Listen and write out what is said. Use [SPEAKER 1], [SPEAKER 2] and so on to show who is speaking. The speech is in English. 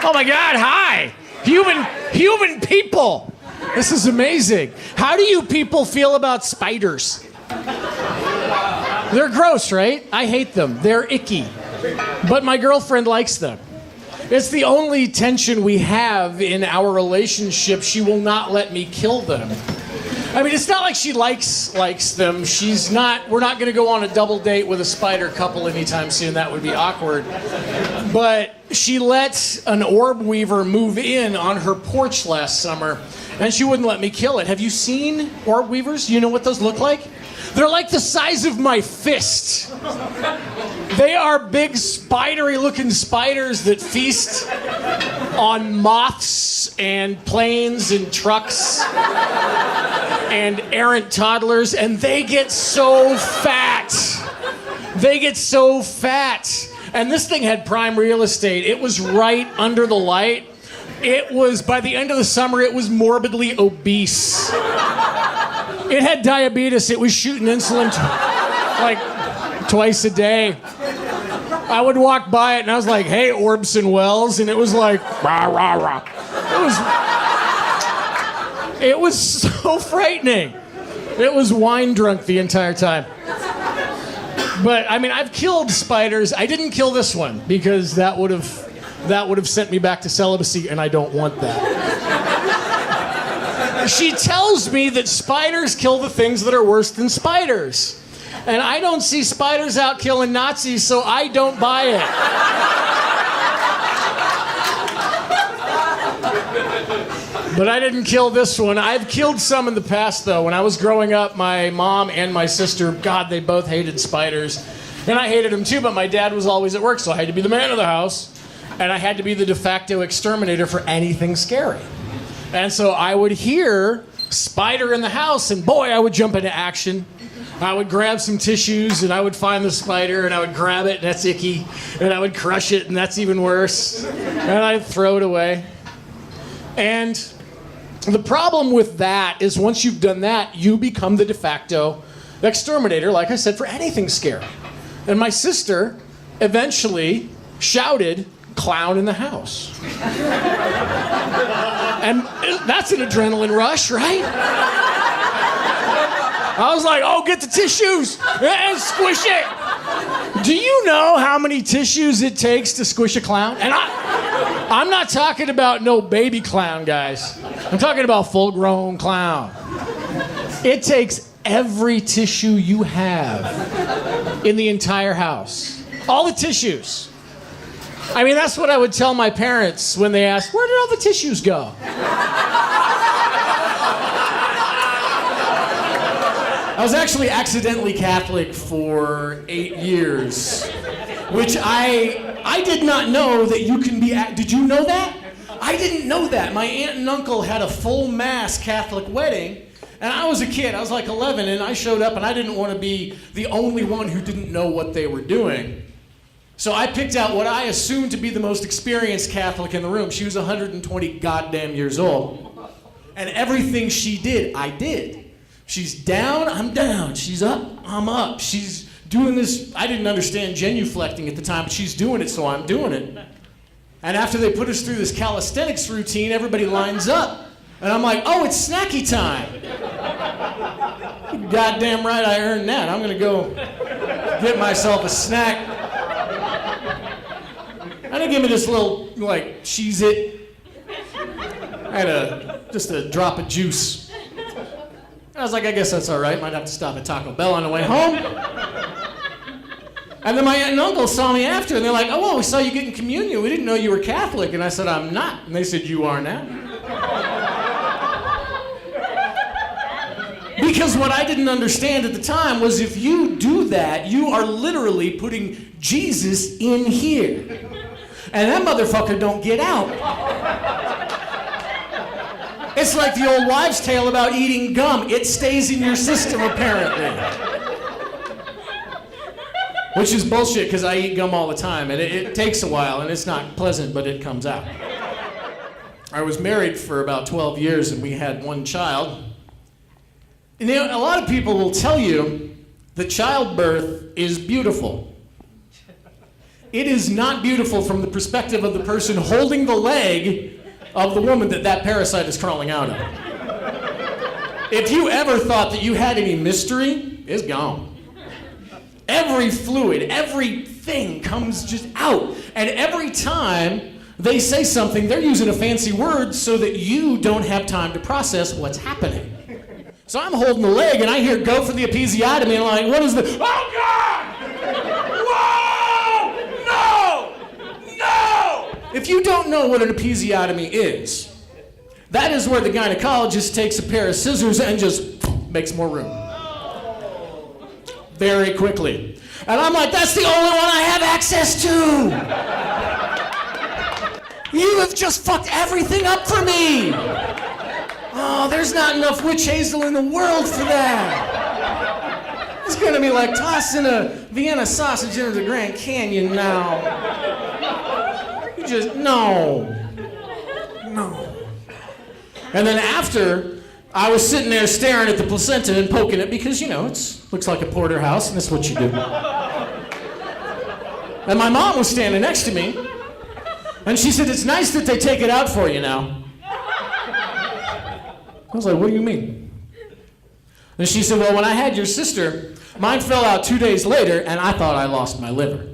[SPEAKER 1] Oh my God, hi. Human people. This is amazing. How do you people feel about spiders? They're gross, right? I hate them. They're icky. But my girlfriend likes them. It's the only tension we have in our relationship. She will not let me kill them. I mean, it's not like she likes them. We're not going to go on a double date with a spider couple anytime soon. That would be awkward. But she let an orb weaver move in on her porch last summer, and she wouldn't let me kill it. Have you seen orb weavers? You know what those look like? They're like the size of my fist. They are big, spidery-looking spiders that feast on moths and planes and trucks and errant toddlers, and they get so fat. They get so fat. And this thing had prime real estate. It was right under the light. It was, by the end of the summer, it was morbidly obese. It had diabetes. It was shooting insulin like twice a day. I would walk by it and I was like, hey, Orbson Wells. And it was like, rah, rah, rah. It was so frightening. It was wine drunk the entire time. But I mean, I've killed spiders. I didn't kill this one because that would have sent me back to celibacy, and I don't want that. She tells me that spiders kill the things that are worse than spiders. And I don't see spiders out killing Nazis, so I don't buy it. But I didn't kill this one. I've killed some in the past, though. When I was growing up, my mom and my sister, God, they both hated spiders. And I hated them too, but my dad was always at work, so I had to be the man of the house. And I had to be the de facto exterminator for anything scary. And so I would hear spider in the house, and boy, I would jump into action. I would grab some tissues, and I would find the spider, and I would grab it, and that's icky. And I would crush it, and that's even worse. And I'd throw it away. And the problem with that is once you've done that, you become the de facto exterminator, like I said, for anything scary. And my sister eventually shouted, "Clown in the house." And that's an adrenaline rush, right? I was like, oh, get the tissues and squish it. Do you know how many tissues it takes to squish a clown? And I'm not talking about no baby clown, guys. I'm talking about full-grown clown. It takes every tissue you have in the entire house. All the tissues. I mean, that's what I would tell my parents when they asked, where did all the tissues go? I was actually accidentally Catholic for 8 years, which I did not know that you can be, did you know that? I didn't know that. My aunt and uncle had a full mass Catholic wedding, and I was a kid, I was like 11, and I showed up and I didn't want to be the only one who didn't know what they were doing. So I picked out what I assumed to be the most experienced Catholic in the room. She was 120 goddamn years old. And everything she did, I did. She's down, I'm down. She's up, I'm up. She's doing this, I didn't understand genuflecting at the time, but she's doing it, so I'm doing it. And after they put us through this calisthenics routine, everybody lines up. And I'm like, oh, it's snacky time. Goddamn right I earned that. I'm gonna go get myself a snack. And they give me this little, like, Cheez-It. I had just a drop of juice. I was like, I guess that's all right. Might have to stop at Taco Bell on the way home. And then my aunt and uncle saw me after, and they're like, oh, well, we saw you getting communion. We didn't know you were Catholic. And I said, I'm not. And they said, you are now. Because what I didn't understand at the time was if you do that, you are literally putting Jesus in here. And that motherfucker don't get out. It's like the old wives' tale about eating gum. It stays in your system, apparently. Which is bullshit, because I eat gum all the time, and it takes a while, and it's not pleasant, but it comes out. I was married for about 12 years, and we had one child. And you know, a lot of people will tell you that childbirth is beautiful. it is not beautiful from the perspective of the person holding the leg of the woman that parasite is crawling out of. If you ever thought that you had any mystery, it's gone. Every fluid, everything comes just out. And every time they say something, they're using a fancy word so that you don't have time to process what's happening. So I'm holding the leg and I hear go for the episiotomy and I'm like, what is the, oh God! Whoa! No! No! If you don't know what an episiotomy is, that is where the gynecologist takes a pair of scissors and just makes more room. Very quickly. And I'm like, that's the only one I have access to! You have just fucked everything up for me! Oh, there's not enough witch hazel in the world for that. It's gonna be like tossing a Vienna sausage into the Grand Canyon now. You just, no. And then after, I was sitting there staring at the placenta and poking it because, you know, it looks like a porterhouse and that's what you do. And my mom was standing next to me and she said, it's nice that they take it out for you now. I was like, what do you mean? And she said, well, when I had your sister, mine fell out 2 days later, and I thought I lost my liver.